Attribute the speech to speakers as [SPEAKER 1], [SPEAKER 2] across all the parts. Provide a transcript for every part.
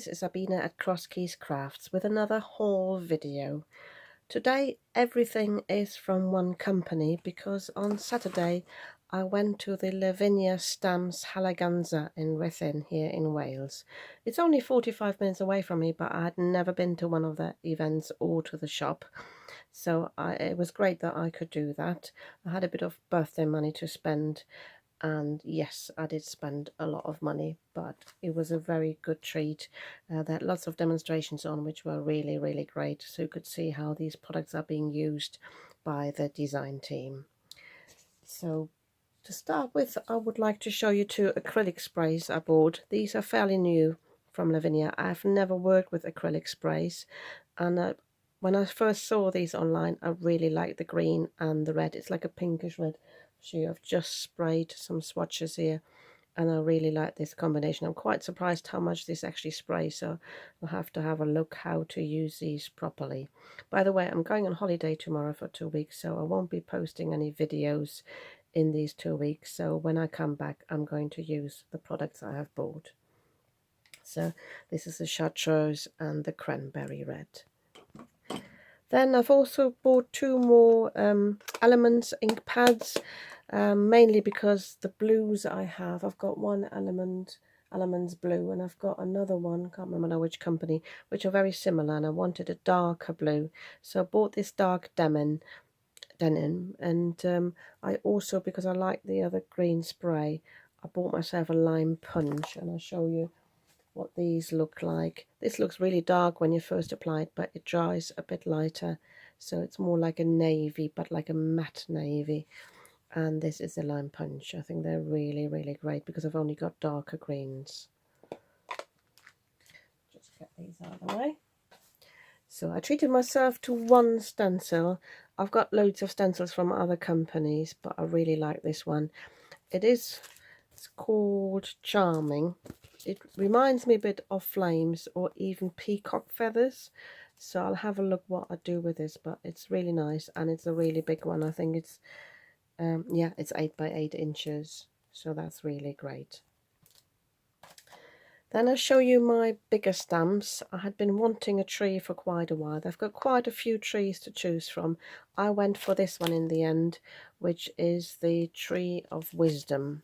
[SPEAKER 1] guys, it's Sabina at Cross Keys Crafts with another haul video. Today everything is from one company because on Saturday I went to the Lavinia Stamps Hallaganza in Ruthin here in Wales. It's only 45 minutes away from me, but I had never been to one of the events or to the shop. So it was great that I could do that. I had a bit of birthday money to spend. And yes, I did spend a lot of money, but it was a very good treat. There had lots of demonstrations on which were really great, so you could see how these products are being used by the design team. So to start with, I would like to show you two acrylic sprays I bought. These are fairly new from Lavinia. I've never worked with acrylic sprays, and when I first saw these online, I really liked the green and the red. It's like a pinkish red. So I've just sprayed some swatches here, and I really like this combination. I'm quite surprised how much this actually sprays, so I'll have to have a look how to use these properly. By the way, I'm going on holiday tomorrow for 2 weeks, so I won't be posting any videos in these 2 weeks. So when I come back, I'm going to use the products I have bought. So this is the chartreuse and the cranberry red. Then I've also bought two more Elements ink pads, mainly because the blues I've got one Elements blue, and I've got another one, can't remember which company, which are very similar, and I wanted a darker blue. So I bought this dark denim, and I also, because I like the other green spray, I bought myself a lime punch, and I'll show you what these look like. This looks really dark when you first apply it, but it dries a bit lighter, so it's more like a navy, but like a matte navy. And this is the lime punch. I think they're really great because I've only got darker greens. Just get these out of the way. So I treated myself to one stencil. I've got loads of stencils from other companies, but I really like this one. It's called Charming. It reminds me a bit of flames or even peacock feathers, so I'll have a look what I do with this, but it's really nice, and it's a really big one. I think it's yeah, it's 8 by 8 inches, so that's really great. Then I'll show you my bigger stamps. I had been wanting a tree for quite a while. They've got quite a few trees to choose from. I went for this one in the end, which is the Tree of Wisdom.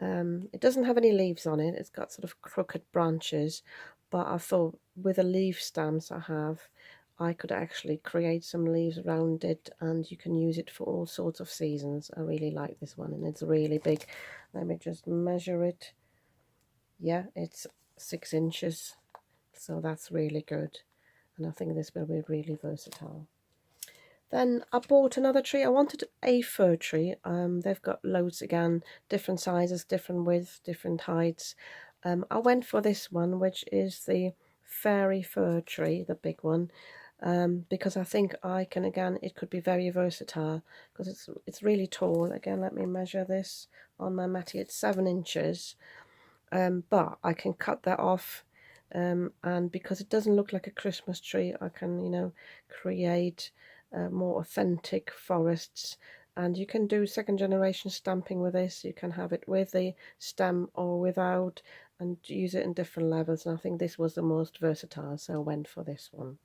[SPEAKER 1] It doesn't have any leaves on it. It's got sort of crooked branches, but I thought with the leaf stamps I have, I could actually create some leaves around it, and you can use it for all sorts of seasons. I really like this one, and it's really big. Let me just measure it. Yeah, it's 6 inches, so that's really good, and I think this will be really versatile. Then I bought another tree. I wanted a fir tree. They've got loads again, different sizes, different widths, different heights. I went for this one, which is the fairy fir tree, the big one, because I think it could be very versatile because it's really tall. Again, let me measure this on my matty. It's 7 inches, but I can cut that off. And because it doesn't look like a Christmas tree, I can, create more authentic forests. And you can do second generation stamping with this. You can have it with the stem or without, and use it in different levels. And I think this was the most versatile, so I went for this one.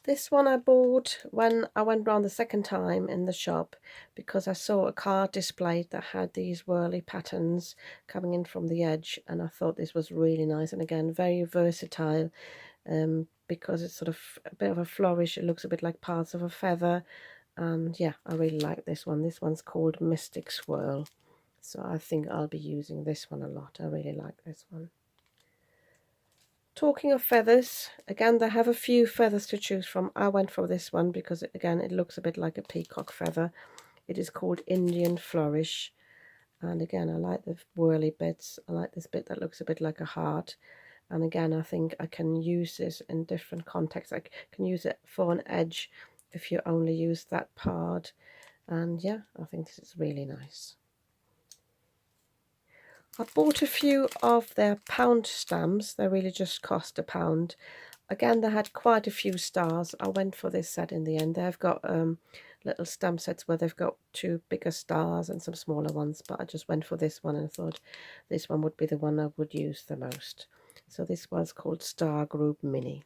[SPEAKER 1] This one I bought when I went round the second time in the shop, because I saw a card displayed that had these whirly patterns coming in from the edge, and I thought this was really nice, and again very versatile, because it's sort of a bit of a flourish. It looks a bit like parts of a feather, and yeah, I really like this one. This one's called Mystic Swirl, so I think I'll be using this one a lot. I really like this one. Talking of feathers, again, they have a few feathers to choose from. I went for this one because, again, it looks a bit like a peacock feather. It is called Indian Flourish. And again, I like the whirly bits. I like this bit that looks a bit like a heart. And again, I think I can use this in different contexts. I can use it for an edge if you only use that part. And yeah, I think this is really nice. I bought a few of their pound stamps. They really just cost £1. Again, they had quite a few stars. I went for this set in the end. They've got little stamp sets where they've got 2 bigger stars and some smaller ones, but I just went for this one and thought this one would be the one I would use the most. So this was called Star Group Mini.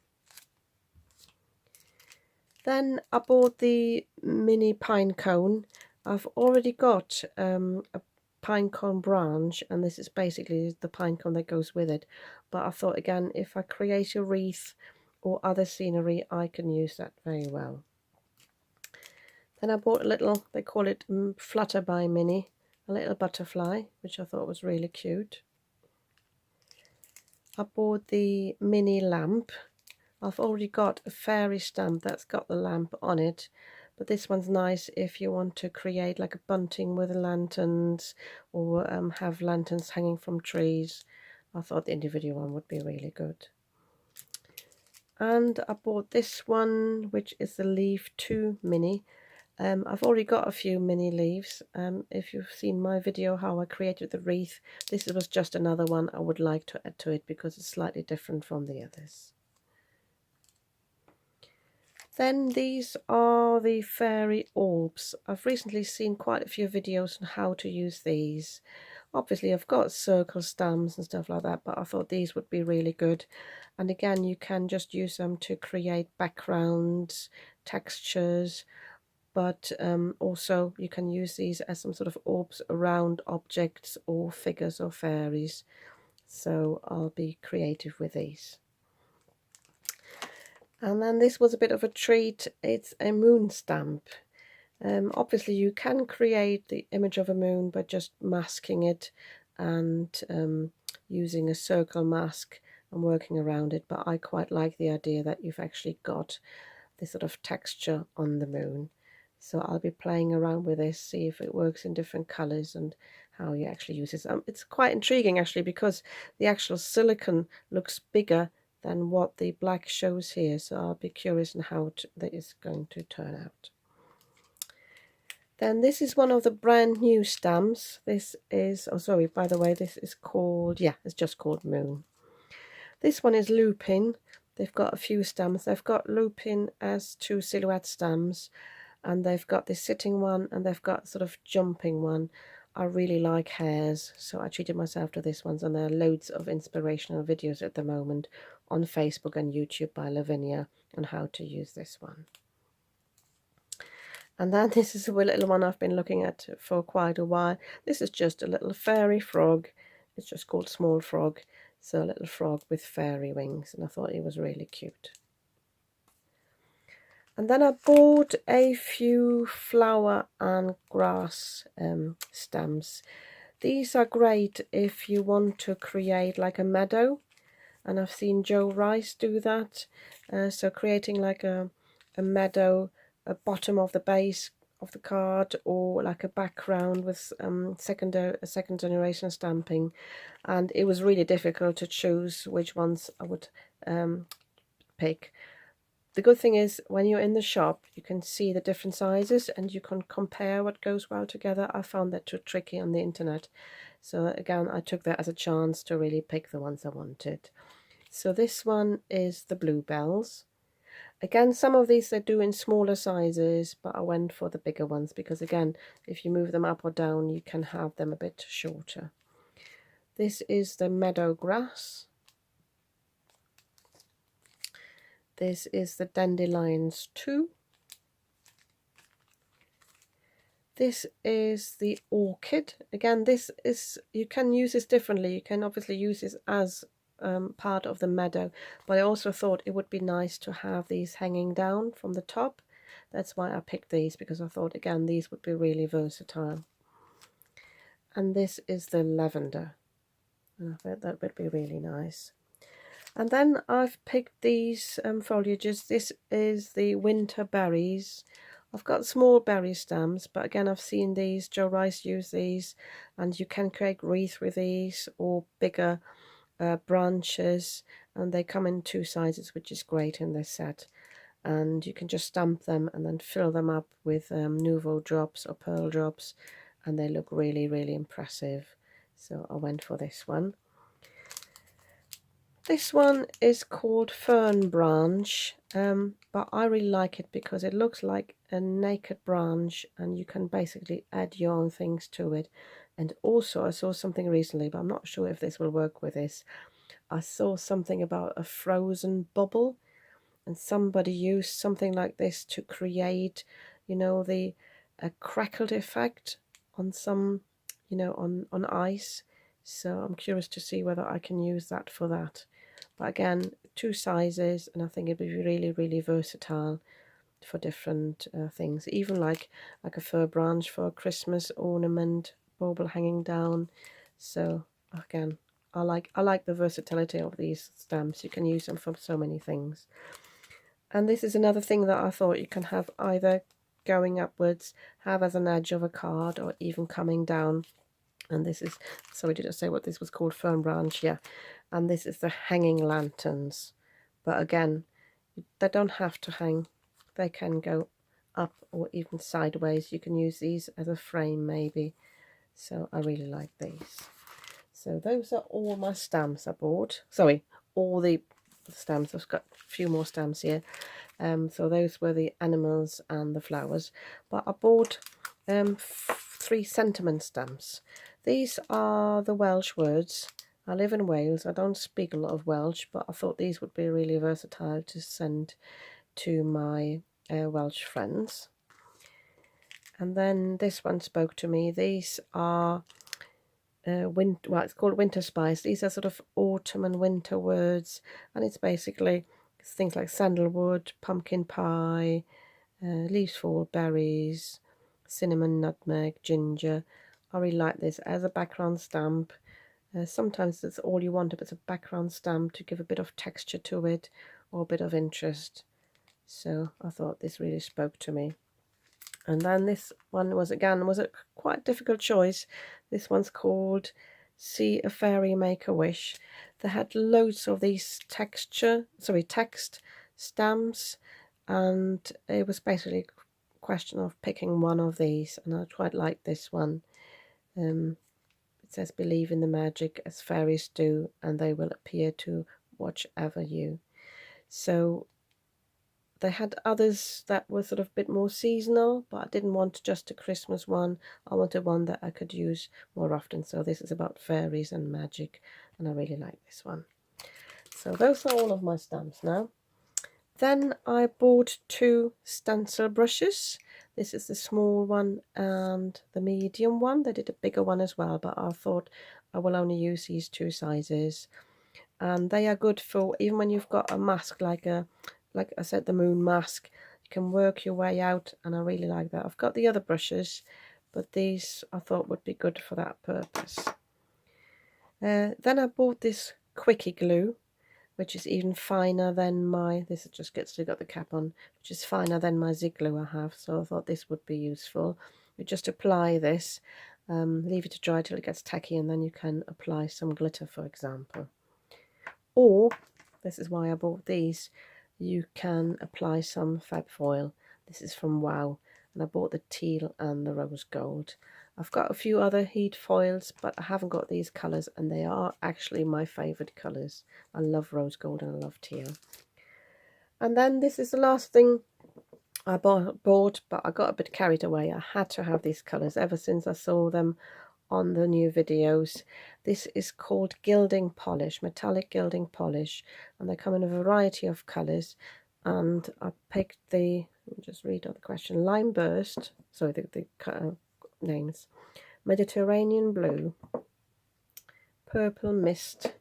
[SPEAKER 1] Then I bought the mini pine cone. I've already got a pine cone branch, and this is basically the pine cone that goes with it. But I thought again, if I create a wreath or other scenery, I can use that very well. Then I bought a little, they call it Flutterby Mini, a little butterfly, which I thought was really cute. I bought the mini lamp. I've already got a fairy stamp that's got the lamp on it, but this one's nice if you want to create like a bunting with lanterns, or have lanterns hanging from trees. I thought the individual one would be really good. And I bought this one, which is the Leaf 2 Mini. I've already got a few mini leaves. If you've seen my video how I created the wreath, this was just another one I would like to add to it because it's slightly different from the others. Then these are the fairy orbs. I've recently seen quite a few videos on how to use these. Obviously I've got circle stamps and stuff like that, but I thought these would be really good. And again, you can just use them to create backgrounds, textures, but also you can use these as some sort of orbs around objects or figures or fairies. So I'll be creative with these. And then this was a bit of a treat. It's a moon stamp. Obviously you can create the image of a moon by just masking it and using a circle mask and working around it, but I quite like the idea that you've actually got this sort of texture on the moon. So I'll be playing around with this, see if it works in different colours and how you actually use it. It's quite intriguing actually, because the actual silicone looks bigger than what the black shows here, so I'll be curious on how that is going to turn out. Then this is one of the brand new stamps. This is, oh sorry, by the way, this is called, yeah, it's just called Moon. This one is Lupin. They've got a few stamps. They've got Lupin as 2 silhouette stamps, and they've got this sitting one, and they've got sort of jumping one. I really like hares, so I treated myself to this one, and there are loads of inspirational videos at the moment on Facebook and YouTube by Lavinia on how to use this one. And then this is a little one I've been looking at for quite a while. This is just a little fairy frog. It's just called Small Frog. So a little frog with fairy wings, and I thought it was really cute. And then I bought a few flower and grass stamps. These are great if you want to create like a meadow, and I've seen Joe Rice do that. So creating like a meadow, a bottom of the base of the card, or like a background with second generation stamping. And it was really difficult to choose which ones I would pick. The good thing is when you're in the shop you can see the different sizes and you can compare what goes well together. I found that too tricky on the internet, so again I took that as a chance to really pick the ones I wanted. So this one is the bluebells. Again, some of these they do in smaller sizes, but I went for the bigger ones because again, if you move them up or down you can have them a bit shorter. This is the meadow grass. This is the dandelions 2. This is the orchid. Again, this is, you can use this differently. You can obviously use this as part of the meadow, but I also thought it would be nice to have these hanging down from the top. That's why I picked these, because I thought again these would be really versatile. And this is the lavender, and I thought that would be really nice. And then I've picked these foliages. This is the winter berries. I've got small berry stamps, but again I've seen these, Joe Rice use these, and you can create wreath with these or bigger branches, and they come in 2 sizes, which is great in this set. And you can just stamp them and then fill them up with Nouveau drops or pearl drops, and they look really, really impressive. So I went for this one. This one is called Fern Branch, but I really like it because it looks like a naked branch and you can basically add your own things to it. And also I saw something recently, but I'm not sure if this will work with this. I saw something about a frozen bubble, and somebody used something like this to create, you know, the crackled effect on some, you know, on ice. So I'm curious to see whether I can use that for that. But again, 2 sizes, and I think it'd be really, really versatile for different things. Even like a fir branch for a Christmas ornament, bauble hanging down. So again, I like the versatility of these stamps. You can use them for so many things. And this is another thing that I thought you can have either going upwards, have as an edge of a card, or even coming down. And this is, sorry, did I say what this was called? Fern branch, yeah. And this is the hanging lanterns. But again, they don't have to hang. They can go up or even sideways. You can use these as a frame maybe. So I really like these. So those are all my stamps I bought. Sorry, all the stamps. I've got a few more stamps here. So those were the animals and the flowers. But I bought 3 sentiment stamps. These are the Welsh words. I live in Wales. I don't speak a lot of Welsh, but I thought these would be really versatile to send to my Welsh friends. And then this one spoke to me. These are well, it's called Winter Spice. These are sort of autumn and winter words, and it's basically things like sandalwood, pumpkin pie, leaves fall, berries, cinnamon, nutmeg, ginger. I really like this as a background stamp. Sometimes that's all you want, if it's a background stamp to give a bit of texture to it or a bit of interest. So I thought this really spoke to me. And then this one was a quite difficult choice. This one's called See a Fairy Make a Wish. They had loads of these text stamps, and it was basically a question of picking one of these, and I quite like this one. It says, believe in the magic as fairies do, and they will appear to watch over you. So they had others that were sort of a bit more seasonal, but I didn't want just a Christmas one. I wanted one that I could use more often. So this is about fairies and magic, and I really like this one. So those are all of my stamps now. Then I bought 2 stencil brushes. This is the small one and the medium one. They did a bigger one as well, but I thought I will only use these 2 sizes. And they are good for even when you've got a mask like I said, the moon mask. You can work your way out, and I really like that. I've got the other brushes, but these I thought would be good for that purpose. Then I bought this quickie glue, which is even finer than my, this just gets got the cap on, which is finer than my zig glue I have, so I thought this would be useful. You just apply this, leave it to dry till it gets tacky, and then you can apply some glitter, for example. Or, this is why I bought these, you can apply some fab foil. This is from Wow, and I bought the teal and the rose gold. I've got a few other heat foils, but I haven't got these colours, and they are actually my favourite colours. I love rose gold and I love teal. And then this is the last thing I bought, but I got a bit carried away. I had to have these colours ever since I saw them on the new videos. This is called gilding polish, metallic gilding polish, and they come in a variety of colours. And I picked the, let me just read out the question, lime burst, sorry, the names, Mediterranean blue, purple mist,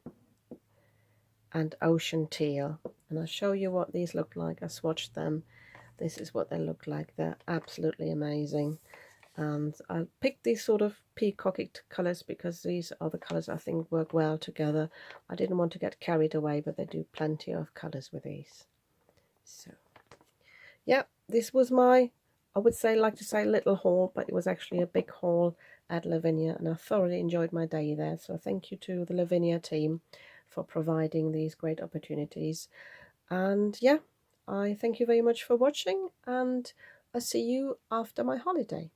[SPEAKER 1] and ocean teal. And I'll show you what these look like. I swatched them. This is what they look like. They're absolutely amazing. And I picked these sort of peacocky colours because these are the colours I think work well together. I didn't want to get carried away, but they do plenty of colours with these. So, yeah, this was my, I would say, like to say little haul, but it was actually a big haul at Lavinia, and I thoroughly enjoyed my day there. So thank you to the Lavinia team for providing these great opportunities. And yeah, I thank you very much for watching, and I'll see you after my holiday.